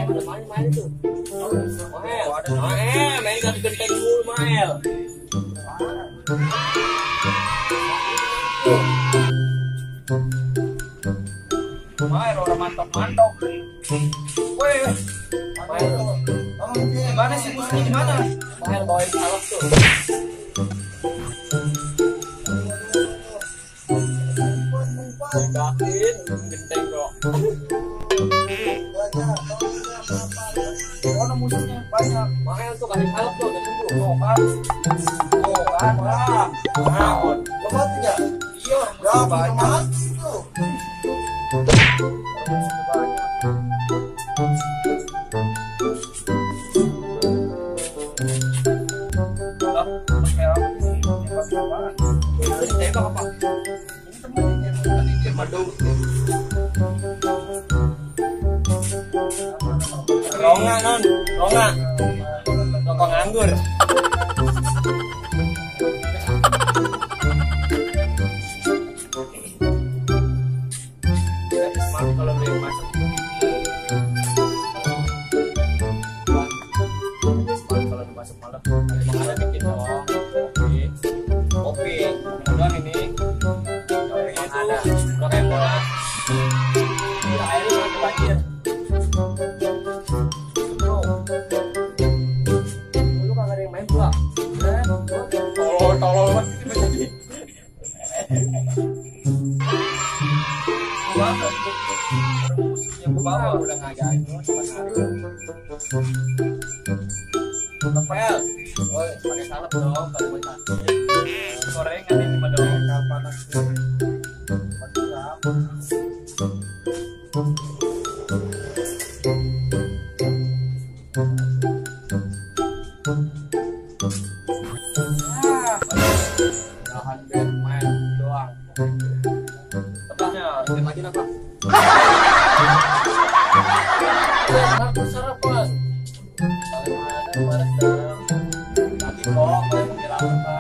Ada main itu. Main ganti genteng mulu Mael. Mael orang mantap-mantap. Woi, Mael. Gimana sih musuhnya di mana? Mael bawain salep tuh. Gakin genteng dong. Mana musuhnya banyak. Mael tuh kasih salep tuh udah sembuh. Oh kan, Lebat ya? iya, Ya, banyak. mati itu. Musuhnya banyak. Lah, pakai apa sih? Ini pakai apaan? Itu ditembak apa? Ini temennya tadi dia madu. Ronga non, ronga. Rokok nganggur. Malu kalau beli masuk. Kalau masuk malam, emang ada bikin dong. Kopi, kemudian ini. Emang ada. Udah kayak bola. Udah air itu nanti banjir. Lu kagak ada yang main pula. Tolol banget. Yang ke bawah Udah nggak ada. Rapel, oi, pakai salep dong kalau buat nasi. gorengan ini padahal Panas. Jangan main doang. Tebaknya harus dimajuin apa? Aku sarapan. Paling ada kemarin dong. Lagi kok, paling menjelaskan.